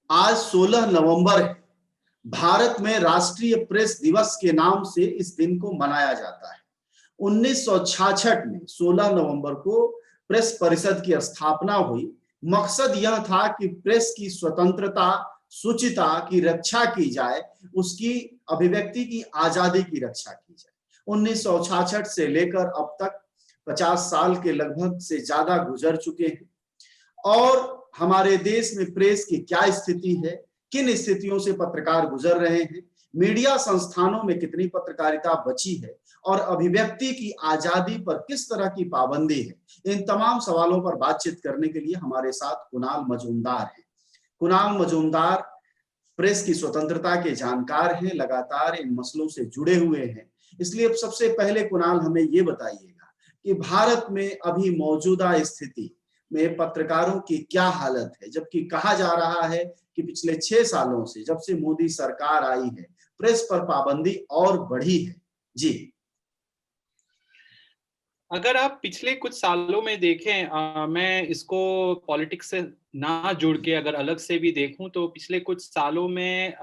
आज 16 नवंबर है। भारत में राष्ट्रीय प्रेस दिवस के नाम से इस दिन को मनाया जाता है। 1966 में 16 नवंबर को प्रेस परिषद की स्थापना हुई। मकसद यह था कि प्रेस की स्वतंत्रता, शुचिता की रक्षा की जाए, उसकी अभिव्यक्ति की आजादी की रक्षा की जाए। 1966 से लेकर अब तक 50 साल के लगभग से ज्यादा गुजर चुके हैं और हमारे देश में प्रेस की क्या स्थिति है, किन स्थितियों से पत्रकार गुजर रहे हैं, मीडिया संस्थानों में कितनी पत्रकारिता बची है और अभिव्यक्ति की आजादी पर किस तरह की पाबंदी है, इन तमाम सवालों पर बातचीत करने के लिए हमारे साथ कुणाल मजूमदार हैं। कुणाल मजूमदार प्रेस की स्वतंत्रता के जानकार हैं, लगातार इन मसलों से जुड़े हुए हैं। इसलिए अब सबसे पहले कुणाल हमें ये बताइएगा कि भारत में अभी मौजूदा स्थिति में पत्रकारों की क्या हालत है, जबकि कहा जा रहा है कि पिछले 6 सालों से, जब से मोदी सरकार आई है, प्रेस पर पाबंदी और बढ़ी है। जी, अगर आप पिछले कुछ सालों में देखें, मैं इसको पॉलिटिक्स से ना जुड़ के अगर अलग से भी देखूं तो पिछले कुछ सालों में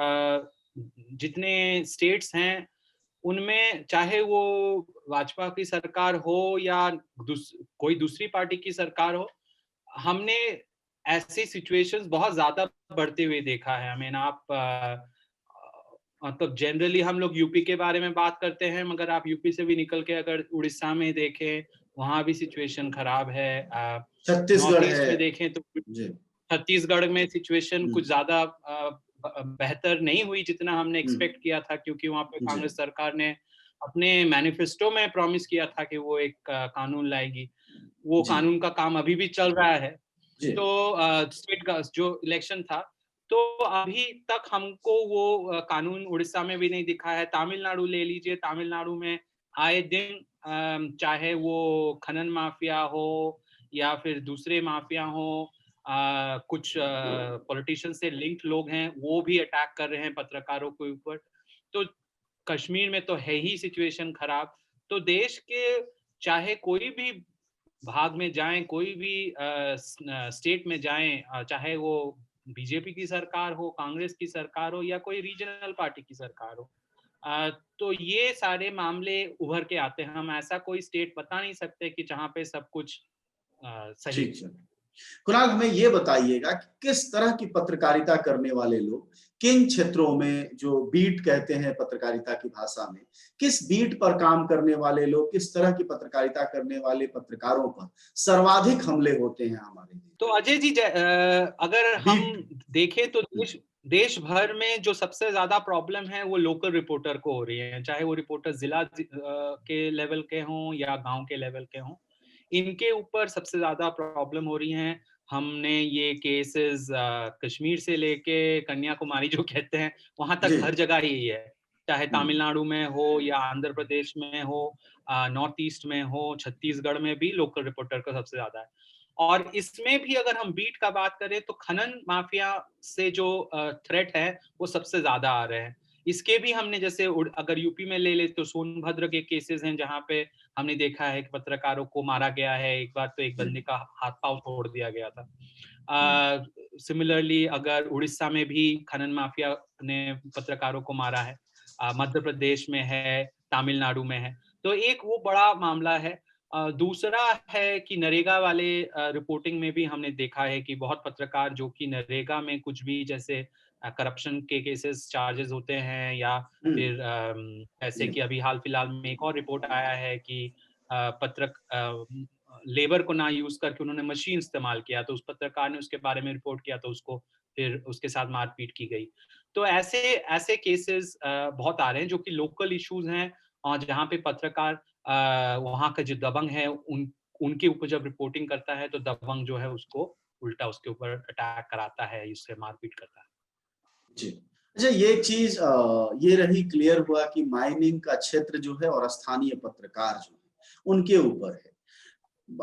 जितने स्टेट्स हैं उनमें, चाहे वो भाजपा की सरकार हो या कोई दूसरी पार्टी की सरकार हो, हमने ऐसी सिचुएशंस बहुत ज्यादा बढ़ते हुए देखा है। हमें ना आप मतलब जनरली हम लोग यूपी के बारे में बात करते हैं, मगर आप यूपी से भी निकल के अगर उड़ीसा में देखें, वहां भी सिचुएशन खराब है। नॉर्थ छत्तीसगढ़ ईस्ट है। में देखें तो जी। छत्तीसगढ़ में सिचुएशन कुछ ज्यादा बेहतर नहीं हुई जितना हमने एक्सपेक्ट किया था, क्योंकि वहां पे जी। कांग्रेस सरकार ने अपने मैनिफेस्टो में प्रॉमिस किया था कि वो एक कानून लाएगी। वो जी। कानून का काम अभी भी चल रहा है। जी। तो स्टेट का जो इलेक्शन था, तो अभी तक हमको वो कानून उड़ीसा में भी नहीं दिखा है। तमिलनाडु ले लीजिए, तमिलनाडु में आए दिन चाहे वो खनन माफिया हो या फिर दूसरे माफिया हो, कुछ पॉलिटिशियन से लिंक्ड लोग हैं, वो भी अटैक कर रहे हैं पत्रकारों के ऊपर। तो कश्मीर में तो है ही सिचुएशन खराब। तो देश के चाहे कोई भी भाग में जाएं, कोई भी स्टेट में जाएं, चाहे वो बीजेपी की सरकार हो, कांग्रेस की सरकार हो या कोई रीजनल पार्टी की सरकार हो, तो ये सारे मामले उभर के आते हैं। हम ऐसा कोई स्टेट बता नहीं सकते कि जहां पे सब कुछ सही ठीक है। कुणाल, हमें ये बताइएगा कि किस तरह की पत्रकारिता करने वाले लोग किन क्षेत्रों में, जो बीट कहते हैं पत्रकारिता की भाषा में, किस बीट पर काम करने वाले लोग, किस तरह की पत्रकारिता करने वाले पत्रकारों पर सर्वाधिक हमले होते हैं हमारे देश? तो अजय जी, अगर हम बीट। देखें तो देश भर में जो सबसे ज्यादा प्रॉब्लम है वो लोकल रिपोर्टर को हो रही है, चाहे वो रिपोर्टर जिला के लेवल के हों या गांव के लेवल के हों, इनके ऊपर सबसे ज्यादा प्रॉब्लम हो रही हैं। हमने ये केसेस कश्मीर से लेके कन्याकुमारी जो कहते हैं वहां तक जी। हर जगह ही है, चाहे हम्म। तमिलनाडु में हो या आंध्र प्रदेश में हो, नॉर्थ ईस्ट में हो, छत्तीसगढ़ में भी लोकल रिपोर्टर का सबसे ज्यादा है। और इसमें भी अगर हम बीट का बात करें तो खनन माफिया से जो थ्रेट है वो सबसे ज्यादा आ रहे हैं। इसके भी हमने जैसे अगर यूपी में ले ले तो सोनभद्र के केसेस हैं जहां पे हमने देखा है कि पत्रकारों को मारा गया है। एक बार तो एक जी। बंदे का हाथ पांव तोड़ दिया गया था। हम्म। सिमिलरली अगर उड़ीसा में भी खनन माफिया ने पत्रकारों को मारा है, मध्य प्रदेश में है, तमिलनाडु में है। तो एक वो बड़ा मामला है। दूसरा है कि नरेगा वाले रिपोर्टिंग में भी हमने देखा है कि बहुत पत्रकार जो कि नरेगा में कुछ भी जैसे करप्शन के केसेस चार्जेस होते हैं, या फिर ऐसे कि अभी हाल फिलहाल में एक और रिपोर्ट आया है कि लेबर को ना यूज करके उन्होंने मशीन इस्तेमाल किया, तो उस पत्रकार ने उसके बारे में रिपोर्ट किया तो उसको फिर उसके साथ मारपीट की गई। तो ऐसे ऐसे केसेस बहुत आ रहे हैं जो कि लोकल इश्यूज हैं, और जहाँ पे पत्रकार वहाँ का जो दबंग है उनके ऊपर जब रिपोर्टिंग करता है तो दबंग जो है उसको उल्टा उसके ऊपर अटैक कराता है, उससे मारपीट करता है। जी। अच्छा, ये चीज ये रही, क्लियर हुआ कि माइनिंग का क्षेत्र जो है और स्थानीय पत्रकार जो है उनके ऊपर है।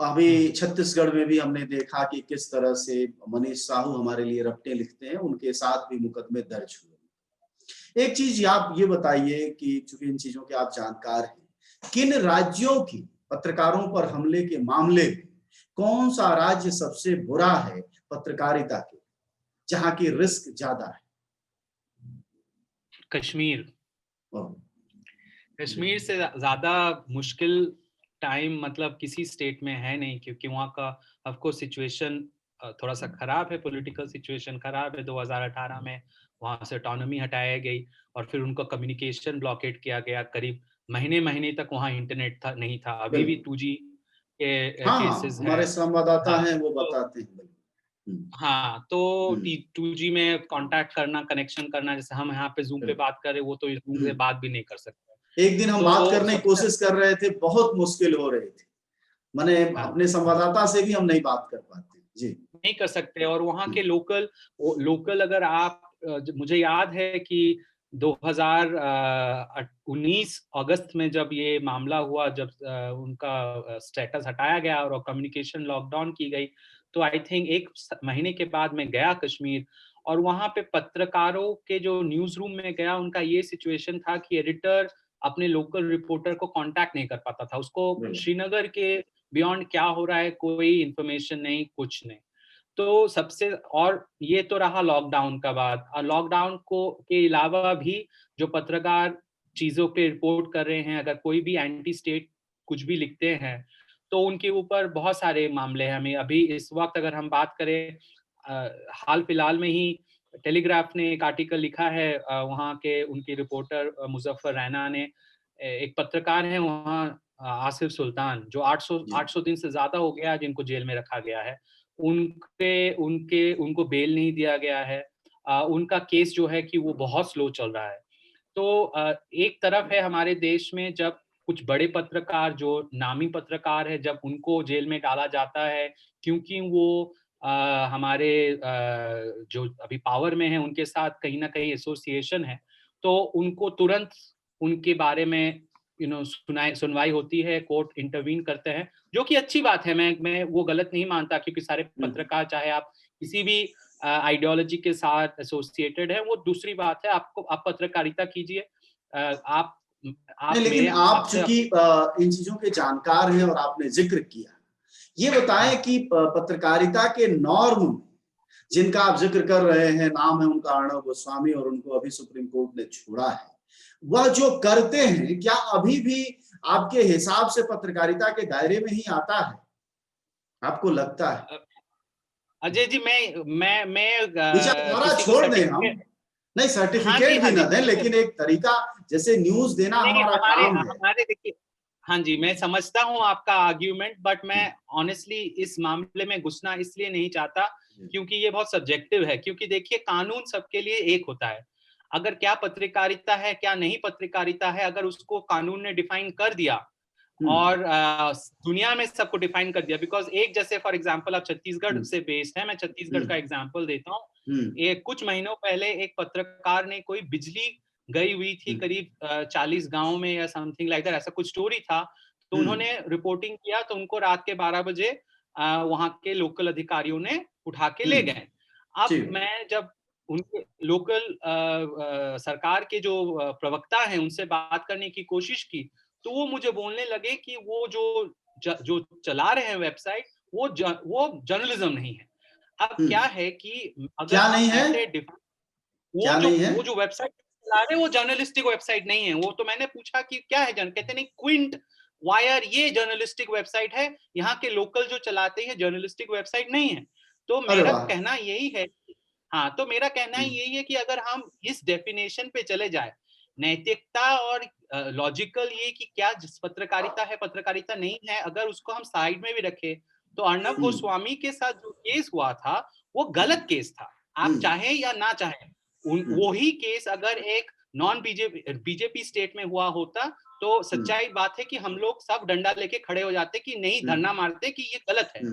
अभी छत्तीसगढ़ में भी हमने देखा कि किस तरह से मनीष साहू हमारे लिए रपटे लिखते हैं, उनके साथ भी मुकदमे दर्ज हुए। एक चीज आप ये बताइए कि चूंकि इन चीजों के आप जानकार हैं, किन राज्यों की पत्रकारों पर हमले के मामले में कौन सा राज्य सबसे बुरा है पत्रकारिता के? जहां की रिस्क ज्यादा है? कश्मीर ओह, कश्मीर से ज्यादा मुश्किल टाइम मतलब किसी स्टेट में है नहीं, क्योंकि वहाँ का ऑफ कोर्स सिचुएशन थोड़ा सा खराब है, पॉलिटिकल सिचुएशन खराब है। 2018 में वहाँ से ऑटोनॉमी हटाया गई और फिर उनका कम्युनिकेशन ब्लॉकेट किया गया। करीब महीने महीने तक वहाँ इंटरनेट था नहीं था। अभी भी बिल्कुल। 2G के हाँ हाँ, केसेस है। हमारे संवाददाता हाँ हैं वो तो बताते हैं। हाँ, तो हम्म, 2G में कांटेक्ट करना, कनेक्शन करना, जैसे हम यहाँ पे जूम पे बिल्कुल। बात कर रहे हैं, वो तो इस जूम से हम्म। बात भी नहीं कर सकते। एक दिन हम बात तो करने की सबसे कोशिश कर रहे थे, बहुत मुश्किल हो रही थी। माने हाँ, अपने संवाददाता से भी हम नहीं बात कर पाते। जी। नहीं कर सकते। और वहाँ के हम्म, लोकल अगर आप मुझे याद है कि 2019 अगस्त में जब ये मामला हुआ, जब उनका स्टेटस हटाया गया और कम्युनिकेशन लॉकडाउन की गई, तो आई थिंक एक महीने के बाद मैं गया कश्मीर, और वहाँ पे पत्रकारों के जो न्यूज रूम में गया, उनका ये सिचुएशन था कि एडिटर अपने लोकल रिपोर्टर को कांटेक्ट नहीं कर पाता था। उसको बिल्कुल। श्रीनगर के बियॉन्ड क्या हो रहा है कोई इंफॉर्मेशन नहीं, कुछ नहीं। तो सबसे, और ये तो रहा लॉकडाउन का बात। और लॉकडाउन को के अलावा भी जो पत्रकार चीजों पे रिपोर्ट कर रहे हैं, अगर कोई भी एंटी स्टेट कुछ भी लिखते हैं, तो उनके ऊपर बहुत सारे मामले हैं। हमें अभी इस वक्त अगर हम बात करें, हाल फिलहाल में ही टेलीग्राफ ने एक आर्टिकल लिखा है, वहाँ के उनके रिपोर्टर मुजफ्फर रैना ने, एक पत्रकार है वहाँ, आसिफ सुल्तान, जो 800 दिन से ज्यादा हो गया जिनको जेल में रखा गया है। उनको बेल नहीं दिया गया है। उनका केस जो है कि वो बहुत स्लो चल रहा है। तो एक तरफ है हमारे देश में, जब कुछ बड़े पत्रकार जो नामी पत्रकार है, जब उनको जेल में डाला जाता है क्योंकि वो हमारे जो अभी पावर में है उनके साथ कहीं ना कहीं एसोसिएशन है, तो उनको तुरंत उनके बारे में सुनवाई होती है, कोर्ट इंटरवीन करते हैं, जो कि अच्छी बात है। मैं वो गलत नहीं मानता, क्योंकि सारे पत्रकार, चाहे आप किसी भी आइडियोलॉजी के साथ एसोसिएटेड है, वो दूसरी बात है। आप पत्रकारिता कीजिए। आप नहीं, आप लेकिन मेरे आप आपसे चूंकि इन चीजों के जानकार हैं और आपने जिक्र किया, ये बताएं कि पत्रकारिता के नॉर्म में जिनका आप जिक्र कर रहे हैं, नाम है उनका अर्णव गोस्वामी, और उनको अभी सुप्रीम कोर्ट ने छोड़ा है, वह जो करते हैं क्या अभी भी आपके हिसाब से पत्रकारिता के दायरे में ही आता है, आपको लगता है? अजय जी, मैं विचारधारा किसी को छोड़ दें हम, सर्टिफिकेट। नहीं हाँ जी, सर्टिफिकेट भी हाँ जी, ना दें, बिल्कुल। लेकिन एक तरीका, जैसे न्यूज देना नहीं, हमारा हमारे काम है। हमारे देखिए, हाँ जी, मैं समझता हूँ आपका आर्ग्यूमेंट, बट मैं ऑनेस्टली इस मामले में घुसना इसलिए नहीं चाहता, क्योंकि ये बहुत सब्जेक्टिव है। क्योंकि देखिए, कानून सबके लिए एक होता है। अगर क्या पत्रकारिता है, क्या नहीं पत्रकारिता है, अगर उसको कानून ने डिफाइन कर दिया, और दुनिया में सबको डिफाइन कर दिया, बिकॉज एक, जैसे फॉर एग्जांपल आप छत्तीसगढ़ से बेस्ड है, मैं छत्तीसगढ़ का एग्जांपल देता हूँ। एक कुछ महीनों पहले एक पत्रकार ने, कोई बिजली गई हुई थी करीब 40 गांव में या समथिंग लाइक दैट, ऐसा कुछ स्टोरी था। तो उन्होंने रिपोर्टिंग किया, तो उनको रात के 12 बजे वहां के लोकल अधिकारियों ने उठा के ले गए। अब मैं जब उनके लोकल सरकार के जो प्रवक्ता हैं उनसे बात करने की कोशिश की, तो वो मुझे बोलने लगे कि वो जो चला रहे हैं वेबसाइट, वो जर्नलिज्म नहीं है। अब क्या है कि अगर क्या नहीं हम है? ऐसे क्या नहीं है? वो जो वेबसाइट चला रहे हैं, वो जर्नलिस्टिक वेबसाइट नहीं है। वो तो मैंने पूछा कि क्या है, कहते नहीं, क्विंट वायर ये जर्नलिस्टिक वेबसाइट है, यहाँ के लोकल जो चलाते हैं जर्नलिस्टिक वेबसाइट नहीं है। तो अरे मेरा वाह। कहना यही है, हाँ, तो मेरा कहना यही है कि अगर हम इस डेफिनेशन पे चले जाए, नैतिकता और लॉजिकल, ये कि क्या पत्रकारिता है पत्रकारिता नहीं है, अगर उसको हम साइड में भी रखें, तो अर्णव गोस्वामी के साथ जो केस हुआ था, वो गलत केस था। आप चाहे या ना चाहे, वही केस अगर एक नॉन बीजेपी स्टेट में हुआ होता, तो सच्चाई बात है कि हम लोग सब डंडा लेके खड़े हो जाते कि नहीं, धरना मारते कि ये गलत है।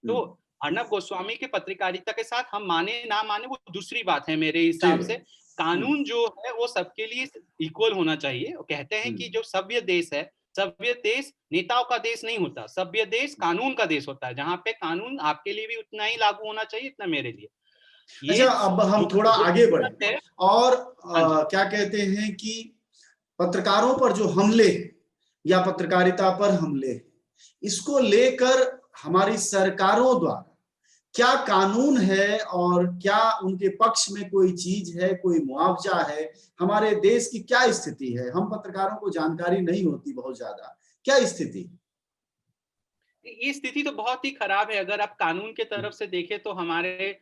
तो अर्णव गोस्वामी के पत्रकारिता के साथ हम माने ना माने, वो दूसरी बात है। मेरे हिसाब से कानून जो है वो सबके लिए इक्वल होना चाहिए। वो कहते हैं कि जो सभ्य देश है, सभ्य देश नेताओं का देश नहीं होता, सभ्य देश कानून का देश होता है, जहां पे कानून आपके लिए भी उतना ही लागू होना चाहिए जितना मेरे लिए। अच्छा, ये अब हम थोड़ा आगे बढ़े, और क्या कहते हैं कि पत्रकारों पर जो हमले या पत्रकारिता पर हमले, इसको लेकर हमारी सरकारों द्वारा क्या कानून है और क्या उनके पक्ष में कोई चीज है, कोई मुआवजा है, हमारे देश की क्या स्थिति है? हम पत्रकारों को जानकारी नहीं होती बहुत ज्यादा, क्या स्थिति? ये स्थिति तो बहुत ही खराब है। अगर आप कानून के तरफ से देखें तो हमारे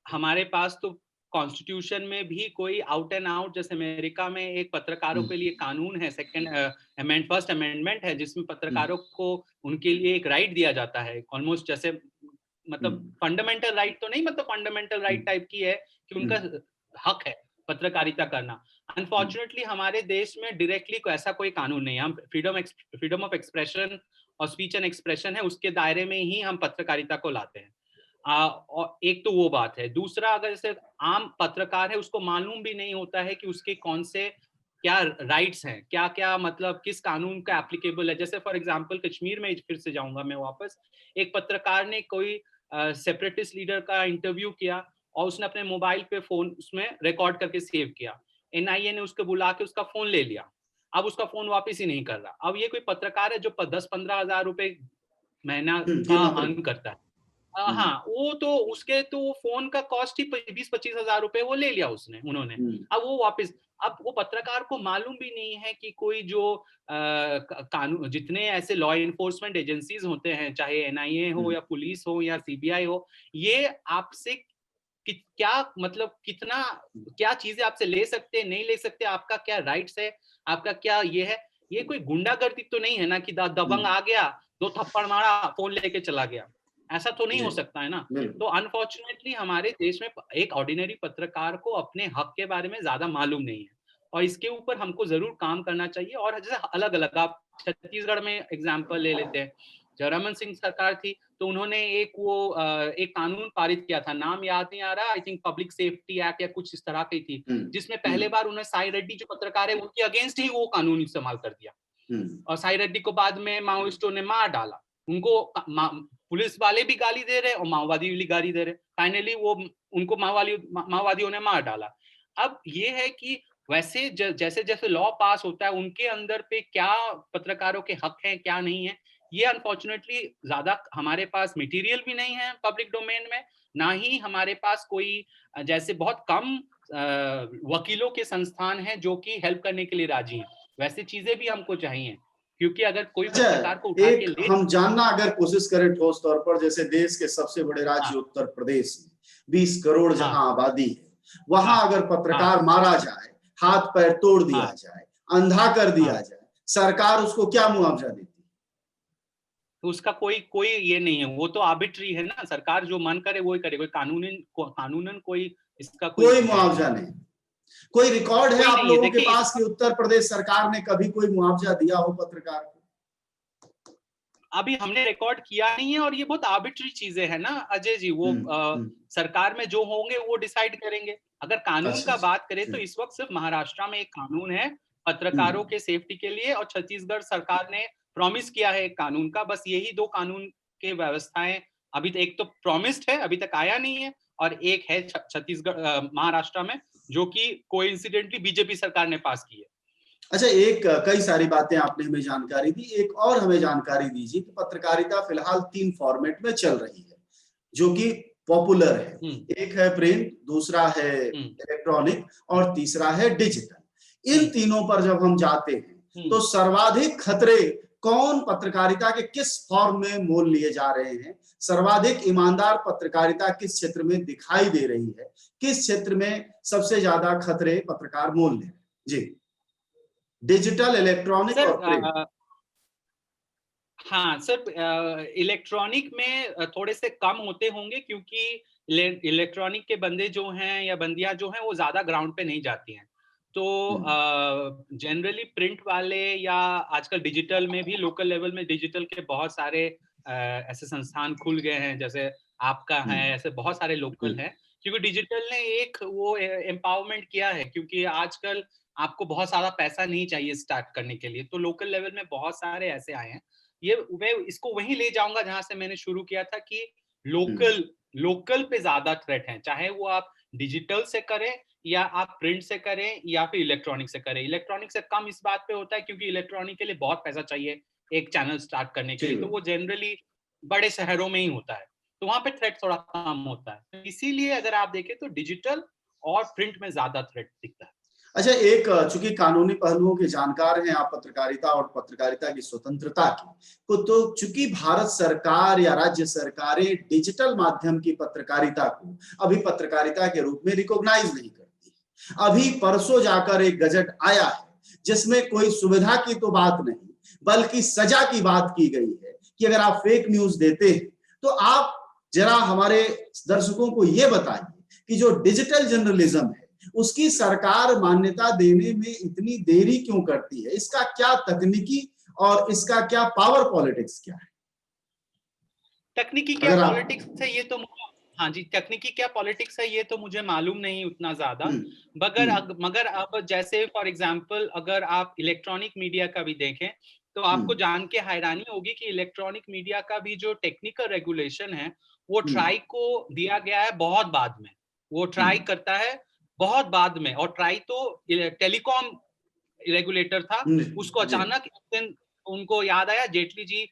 हमारे पास तो कॉन्स्टिट्यूशन में भी कोई आउट एंड आउट, जैसे अमेरिका में एक पत्रकारों के लिए कानून है, फर्स्ट अमेंडमेंट है, जिसमें पत्रकारों को उनके लिए एक राइट दिया जाता है, ऑलमोस्ट जैसे मतलब फंडामेंटल राइट तो नहीं, मतलब फंडामेंटल राइट टाइप की है कि उनका हक है पत्रकारिता करना। अनफॉर्चुनेटली हमारे देश में डायरेक्टली ऐसा कोई कानून नहीं है। हम फ्रीडम ऑफ एक्सप्रेशन और स्पीच एंड एक्सप्रेशन है, उसके दायरे में ही हम पत्रकारिता को लाते हैं। और एक तो वो बात है। दूसरा, अगर जैसे आम पत्रकार है, उसको मालूम भी नहीं होता है कि उसके कौन से क्या राइट्स हैं, क्या क्या मतलब किस कानून का एप्लीकेबल है। जैसे फॉर एग्जांपल कश्मीर में फिर से जाऊंगा मैं वापस, एक पत्रकार ने कोई सेपरेटिस्ट लीडर का इंटरव्यू किया और उसने अपने मोबाइल पे फोन उसमें रिकॉर्ड करके सेव किया। एनआईए ने उसको बुला के उसका फोन ले लिया। अब उसका फोन वापस ही नहीं कर रहा। अब ये कोई पत्रकार है जो 10-15 हजार रुपए महीना का अर्न करता है। हाँ, वो तो उसके तो फोन का कॉस्ट ही 20-25 हजार रुपए वो ले लिया उन्होंने। अब वो वापस, अब वो पत्रकार को मालूम भी नहीं है कि कोई जो कानून, जितने ऐसे लॉ इन्फोर्समेंट एजेंसीज होते हैं, चाहे एनआईए हो या पुलिस हो या सीबीआई हो, ये आपसे क्या मतलब कितना क्या चीजें आपसे ले सकते हैं, नहीं ले सकते, आपका क्या राइट्स है, आपका क्या ये है। ये कोई गुंडागर्दी तो नहीं है ना कि दबंग आ गया, 2 थप्पड़ मारा, फोन लेके चला गया। ऐसा तो नहीं हो सकता है ना। तो अनफॉर्चुनेटली हमारे देश में एक ऑर्डिनरी पत्रकार को अपने हक के बारे में ज्यादा मालूम नहीं है, और इसके ऊपर हमको जरूर काम करना चाहिए। और जैसे अलग अलग, आप छत्तीसगढ़ में एग्जाम्पल ले लेते हैं, जब रमन सिंह सरकार थी तो उन्होंने एक कानून पारित किया था, नाम याद नहीं आ रहा, I think public safety act या कुछ इस तरह की थी, जिसमें पहले बार उन्हें साई रेड्डी जो पत्रकार है उनके अगेंस्ट ही वो कानून इस्तेमाल कर दिया। और साई रेड्डी को बाद में माओइस्टों ने मार डाला। उनको पुलिस वाले भी गाली दे रहे और माओवादी भी गाली दे रहे। फाइनली वो उनको माओवादियों ने मार डाला। अब ये है कि वैसे जैसे जैसे लॉ पास होता है, उनके अंदर पे क्या पत्रकारों के हक हैं, क्या नहीं है, ये अनफॉर्चुनेटली ज्यादा हमारे पास मटेरियल भी नहीं है पब्लिक डोमेन में, ना ही हमारे पास कोई जैसे बहुत कम वकीलों के संस्थान हैं जो कि हेल्प करने के लिए राजी हैं। वैसे चीजें भी हमको चाहिए, क्योंकि अगर कोई पत्रकार को उठा के ले, हम जानना अगर कोशिश करें ठोस तौर पर, जैसे देश के सबसे बड़े राज्य उत्तर प्रदेश में 20 करोड़ जहां आबादी है, वहां अगर पत्रकार मारा जाए, हाथ पैर तोड़ दिया जाए, अंधा कर दिया जाए, सरकार उसको क्या मुआवजा देती? तो उसका कोई ये नहीं है, वो तो आर्बिट्री है ना, सरकार जो मन करे वो ही करे, कोई कानूनन कोई इसका कोई मुआवजा नहीं। कोई रिकॉर्ड है आप लोगों के पास कि उत्तर प्रदेश सरकार ने कभी कोई मुआवजा दिया हो पत्रकार को? अभी हमने रिकॉर्ड किया नहीं है, और ये बहुत आर्बिट्री चीजें है ना अजय जी। वो सरकार में जो होंगे वो डिसाइड करेंगे। अगर कानून का बात करें तो इस वक्त सिर्फ महाराष्ट्र में एक कानून है पत्रकारों के सेफ्टी के लिए, और छत्तीसगढ़ सरकार ने प्रॉमिस किया है एक कानून का। बस यही 2 कानून के व्यवस्थाएं अभी तक, एक तो प्रॉमिस्ड है, अभी तक आया नहीं है, और एक है छत्तीसगढ़ महाराष्ट्र में, जो कि कोइंसिडेंटली बीजेपी सरकार ने पास की है। अच्छा, कई सारी बातें आपने हमें जानकारी दी, एक और हमें जानकारी दीजिए कि पत्रकारिता फिलहाल 3 फॉर्मेट में चल रही है जो कि पॉपुलर है। एक है प्रिंट, दूसरा है इलेक्ट्रॉनिक और तीसरा है डिजिटल। इन तीनों पर जब हम जाते हैं तो सर्वाधिक खतरे कौन पत्रकारिता के किस फॉर्म में मोल लिए जा रहे हैं? सर्वाधिक ईमानदार पत्रकारिता किस क्षेत्र में दिखाई दे रही है? किस क्षेत्र में सबसे ज्यादा खतरे पत्रकार मोल ले रहे हैं? जी, डिजिटल, इलेक्ट्रॉनिक और प्रिंट। हाँ सर, इलेक्ट्रॉनिक में थोड़े से कम होते होंगे, क्योंकि इलेक्ट्रॉनिक के बंदे जो हैं या बंदियां जो हैं वो ज्यादा ग्राउंड पे नहीं जाती हैं। तो जनरली प्रिंट वाले या आजकल डिजिटल में भी, लोकल लेवल में डिजिटल के बहुत सारे ऐसे संस्थान खुल गए हैं, जैसे आपका है, ऐसे बहुत सारे लोकल हैं, क्योंकि डिजिटल ने एक वो एम्पावरमेंट किया है। क्योंकि आजकल आपको बहुत सारा पैसा नहीं चाहिए स्टार्ट करने के लिए, तो लोकल लेवल में बहुत सारे ऐसे आए हैं। मैं इसको वहीं ले जाऊंगा जहां से मैंने शुरू किया था, कि लोकल पे ज्यादा थ्रेट है, चाहे वो आप डिजिटल से करें या आप प्रिंट से करें या फिर इलेक्ट्रॉनिक से करें। इलेक्ट्रॉनिक से कम इस बात पे होता है क्योंकि इलेक्ट्रॉनिक के लिए बहुत पैसा चाहिए एक चैनल स्टार्ट करने के लिए, तो वो जनरली बड़े शहरों में ही होता है। तो वहां पे थ्रेट थोड़ा कम होता है। तो इसीलिए अगर आप देखें तो डिजिटल और प्रिंट में ज्यादा थ्रेट दिखता है। अच्छा, चूंकि कानूनी पहलुओं के जानकार हैं आप, पत्रकारिता और पत्रकारिता की स्वतंत्रता की को, तो चूंकि भारत सरकार या राज्य सरकारें डिजिटल माध्यम की पत्रकारिता को अभी पत्रकारिता के रूप में रिकॉग्नाइज नहीं करती। अभी परसों जाकर एक गजट आया है जिसमें कोई सुविधा की तो बात नहीं बल्कि सजा की बात की गई है कि अगर आप फेक न्यूज देते हैं तो आप जरा हमारे दर्शकों को यह बताइए कि जो डिजिटल जर्नलिज्म है उसकी सरकार मान्यता देने में इतनी देरी क्यों करती है? इसका क्या तकनीकी और इसका क्या पावर पॉलिटिक्स क्या है? तकनीकी क्या पॉलिटिक्स है ये तो हाँ जी, तकनीकी क्या पॉलिटिक्स है ये तो मुझे मालूम नहीं उतना ज्यादा, मगर अब जैसे फॉर एग्जांपल अगर आप इलेक्ट्रॉनिक मीडिया का भी देखें तो आपको जान के हैरानी होगी कि इलेक्ट्रॉनिक मीडिया का भी जो टेक्निकल रेगुलेशन है वो ट्राई को दिया गया है बहुत बाद में। वो ट्राई करता है बहुत बाद में, और ट्राई तो टेलीकॉम रेगुलेटर था, उसको अचानक एक दिन उनको याद आया, जेटली जी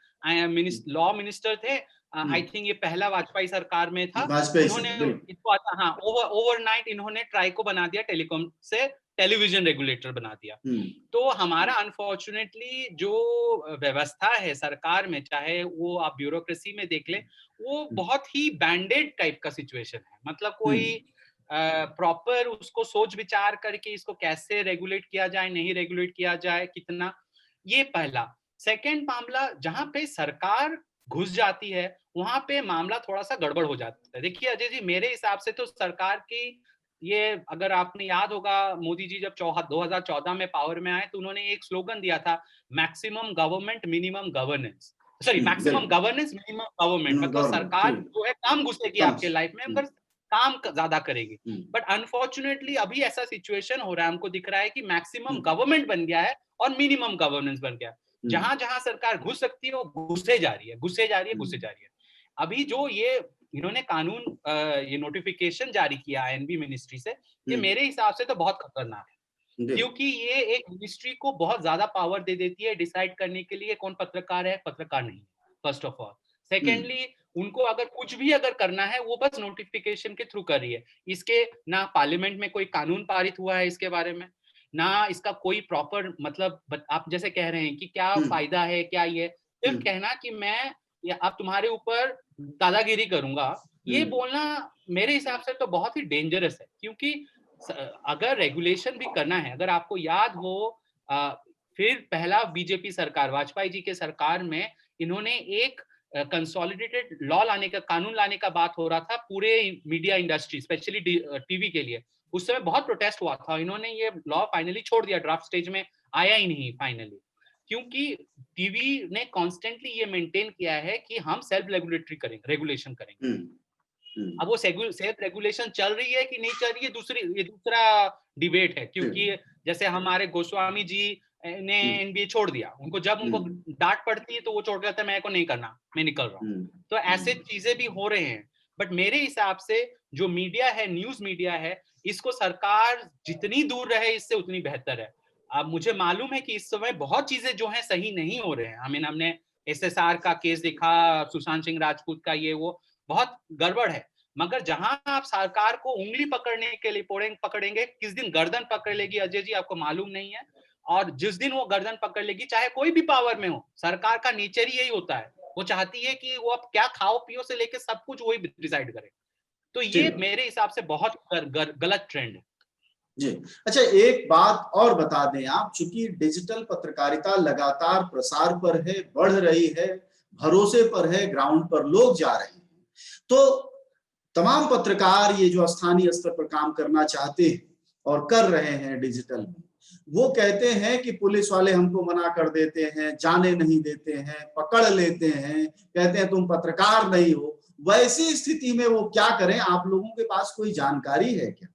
लॉ मिनिस्टर थे, आई थिंक ये पहला वाजपेयी सरकार में था, उन्होंने इसको हाँ ओवरनाइट इन्होंने ट्राई को बना दिया टेलीकॉम से टेलीविजन रेगुलेटर बना दिया। तो हमारा अनफॉर्चुनेटली जो व्यवस्था है सरकार में, चाहे वो आप ब्यूरोक्रेसी में देख ले, वो बहुत ही बैंडेड टाइप का सिचुएशन है। मतलब कोई प्रॉपर उसको सोच विचार करके इसको कैसे रेगुलेट किया जाए, नहीं रेगुलेट किया जाए, कितना, ये पहला। सेकंड मामला, जहां पे सरकार घुस जाती है वहां पे मामला थोड़ा सा गड़बड़ हो जाता है। देखिए अजय जी, मेरे हिसाब से तो सरकार की ये, अगर आपने याद होगा, मोदी जी जब 2014 में पावर में आए तो उन्होंने एक स्लोगन दिया था, maximum government minimum governance, sorry maximum governance minimum government. मतलब सरकार जो है कम घुसेगी आपके लाइफ में मगर काम ज्यादा करेगी। बट अनफॉर्चुनेटली अभी ऐसा सिचुएशन हो रहा है, हमको दिख रहा है कि मैक्सिमम गवर्नमेंट बन गया है और मिनिमम गवर्नेंस बन गया है। जहां जहां सरकार घुस सकती है वो घुसे जा रही है। अभी जो ये इन्होंने कानून ये नोटिफिकेशन जारी किया आईएनबी मिनिस्ट्री से, ये मेरे हिसाब से तो बहुत खतरनाक है, क्योंकि ये एक मिनिस्ट्री को बहुत ज्यादा पावर दे देती है डिसाइड करने के लिए कौन पत्रकार है, पत्रकार नहीं, फर्स्ट ऑफ ऑल। सेकेंडली, उनको अगर कुछ भी अगर करना है वो बस नोटिफिकेशन के थ्रू कर रही है। इसके ना पार्लियामेंट में कोई कानून पारित हुआ है इसके बारे में, ना इसका कोई प्रॉपर, मतलब आप जैसे कह रहे हैं कि क्या फायदा है, क्या ये सिर्फ कहना कि मैं अब तुम्हारे ऊपर दादागिरी करूंगा, ये बोलना मेरे हिसाब से तो बहुत ही डेंजरस है। क्योंकि अगर रेगुलेशन भी करना है, अगर आपको याद हो फिर पहला बीजेपी सरकार, वाजपेयी जी के सरकार में इन्होंने एक कंसोलिडेटेड लॉ लाने का, कानून लाने का बात हो रहा था पूरे मीडिया इंडस्ट्री, स्पेशली टीवी के लिए। उस समय बहुत प्रोटेस्ट हुआ था, इन्होंने ये लॉ फाइनली छोड़ दिया, ड्राफ्ट स्टेज में आया ही नहीं फाइनली, क्योंकि टीवी ने कॉन्स्टेंटली ये मेंटेन किया है कि हम सेल्फ रेगुलेशन करेंगे। अब वो सेल्फ रेगुलेशन चल रही है कि नहीं चल रही है, ये दूसरा डिबेट है। क्योंकि जैसे हमारे गोस्वामी जी ने एनबीए छोड़ दिया, उनको जब उनको डांट पड़ती है तो वो छोड़ देते हैं, मैं को नहीं करना, मैं निकल रहा हूँ। तो ऐसे चीजें भी हो रहे हैं। बट मेरे हिसाब से जो मीडिया है, न्यूज मीडिया है, इसको सरकार जितनी दूर रहे इससे उतनी बेहतर है। अब मुझे मालूम है कि इस समय बहुत चीजें जो है सही नहीं हो रहे हैं। हमने एसएसआर का केस देखा, सुशांत सिंह राजपूत का, ये वो बहुत गड़बड़ है। मगर जहां आप सरकार को उंगली पकड़ने के लिए पकड़ेंगे, किस दिन गर्दन पकड़ लेगी अजय जी आपको मालूम नहीं है। और जिस दिन वो गर्दन पकड़ लेगी, चाहे कोई भी पावर में हो, सरकार का नेचर ही यही होता है, वो चाहती है कि वो अब क्या खाओ पियो से लेके सब कुछ वही डिसाइड करे। तो ये मेरे हिसाब से बहुत गलत ट्रेंड है जी। अच्छा, एक बात और बता दें आप, चूंकि डिजिटल पत्रकारिता लगातार प्रसार पर है, बढ़ रही है, भरोसे पर है, ग्राउंड पर लोग जा रहे हैं, तो तमाम पत्रकार ये जो स्थानीय स्तर पर काम करना चाहते हैं और कर रहे हैं डिजिटल में, वो कहते हैं कि पुलिस वाले हमको मना कर देते हैं, जाने नहीं देते हैं, पकड़ लेते हैं, कहते हैं तुम पत्रकार नहीं हो। वैसी स्थिति में वो क्या करें? आप लोगों के पास कोई जानकारी है क्या?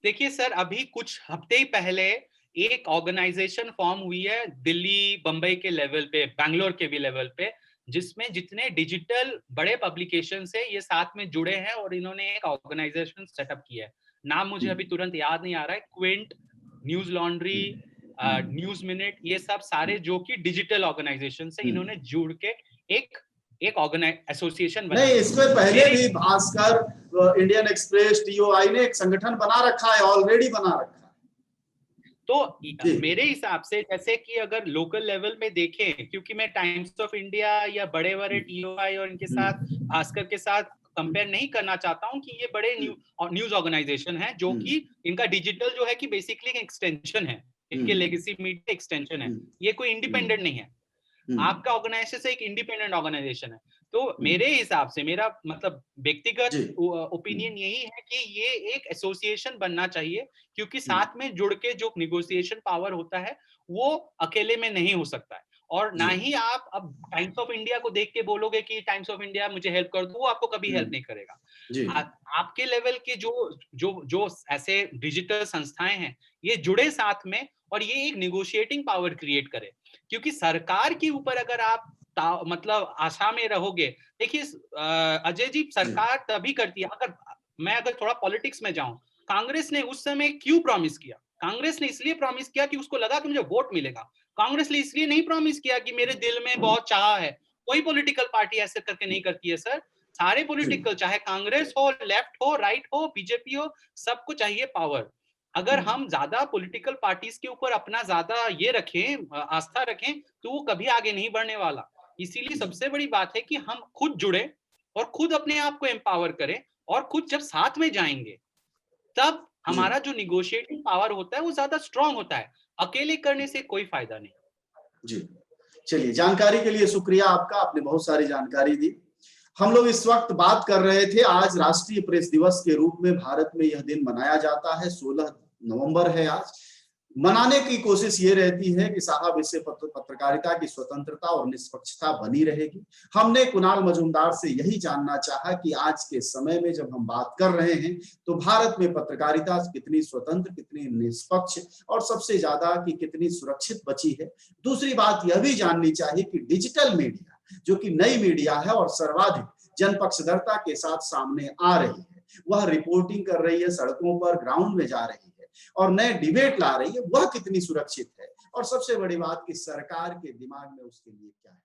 देखिए सर, अभी कुछ हफ्ते ही पहले एक ऑर्गेनाइजेशन फॉर्म हुई है दिल्ली, बंबई के लेवल पे, बैंगलोर के भी लेवल पे, जिसमें जितने डिजिटल बड़े पब्लिकेशन है ये साथ में जुड़े हैं और इन्होंने एक ऑर्गेनाइजेशन सेटअप किया है। नाम मुझे अभी तुरंत याद नहीं आ रहा है। Quint, news laundry, news minute, ये सब सारे जो कि डिजिटल ऑर्गेनाइजेशन से इन्होंने जुड़ के एक एक एसोसिएशन बना। नहीं, इसमें पहले भी भास्कर, इंडियन एक्सप्रेस, टीओआई ने एक संगठन बना रखा है, ऑलरेडी बना रखा है। तो मेरे हिसाब से जैसे कि अगर लोकल लेवल में देखें, क्योंकि मैं टाइम्स ऑफ इंडिया या बड़े बड़े टीओआई और इनके साथ भास्कर के साथ कंपेयर नहीं करना चाहता हूं कि ये बड़े न्यूज ऑर्गेनाइजेशन है जो कि इनका डिजिटल जो है कि बेसिकली एक एक्सटेंशन है, इनके लेगेसी मीडिया एक्सटेंशन है, ये कोई इंडिपेंडेंट नहीं है। आपका ऑर्गेनाइजेशन एक इंडिपेंडेंट ऑर्गेनाइजेशन है। तो मेरे हिसाब से, मेरा मतलब व्यक्तिगत ओपिनियन यही है कि ये एक एसोसिएशन बनना चाहिए, क्योंकि साथ में जुड़ के जो निगोशिएशन पावर होता है वो अकेले में नहीं हो सकता है। और ना ही आप अब टाइम्स ऑफ इंडिया को देख के बोलोगे कि टाइम्स ऑफ इंडिया मुझे हेल्प कर दो, वो आपको कभी हेल्प नहीं करेगा। आपके लेवल के जो जो जो ऐसे डिजिटल संस्थाएं हैं, ये जुड़े साथ में और ये एक निगोशिएटिंग पावर क्रिएट करे। क्योंकि सरकार के ऊपर अगर आप मतलब आशा में रहोगे, देखिए अजय जी, सरकार तभी करती है, अगर थोड़ा पॉलिटिक्स में जाऊं, कांग्रेस ने उस समय क्यों प्रॉमिस किया? कांग्रेस ने इसलिए प्रॉमिस किया कि उसको लगा कि मुझे वोट मिलेगा। कांग्रेस ने इसलिए नहीं प्रॉमिस किया कि मेरे दिल में बहुत चाह है। कोई पॉलिटिकल पार्टी ऐसे करके नहीं करती है सर। सारे पॉलिटिकल, चाहे कांग्रेस हो, लेफ्ट हो, राइट हो, बीजेपी हो, सबको चाहिए पावर। अगर हम ज्यादा पॉलिटिकल पार्टीज के ऊपर अपना ज्यादा ये रखें, आस्था रखें, तो वो कभी आगे नहीं बढ़ने वाला। इसीलिए सबसे बड़ी बात है कि हम खुद जुड़े और खुद अपने आप को एम्पावर करें, और खुद जब साथ में जाएंगे तब हमारा जो निगोशिएटिंग पावर होता है वो ज्यादा स्ट्रांग होता है। अकेले करने से कोई फायदा नहीं। जी, चलिए, जानकारी के लिए शुक्रिया आपका, आपने बहुत सारी जानकारी दी। हम लोग इस वक्त बात कर रहे थे, आज राष्ट्रीय प्रेस दिवस के रूप में भारत में यह दिन मनाया जाता है, 16 नवंबर है आज। मनाने की कोशिश ये रहती है कि साहब इससे पत्रकारिता की स्वतंत्रता और निष्पक्षता बनी रहेगी। हमने कुणाल मजूमदार से यही जानना चाहा कि आज के समय में जब हम बात कर रहे हैं तो भारत में पत्रकारिता कितनी स्वतंत्र, कितनी निष्पक्ष और सबसे ज्यादा कि कितनी सुरक्षित बची है। दूसरी बात यह भी जाननी चाहिए कि डिजिटल मीडिया, जो कि नई मीडिया है और सर्वाधिक जनपक्षधरता के साथ सामने आ रही है, वह रिपोर्टिंग कर रही है, सड़कों पर ग्राउंड में जा रही है और नए डिबेट ला रही है, वह कितनी सुरक्षित है। और सबसे बड़ी बात कि सरकार के दिमाग में उसके लिए क्या है।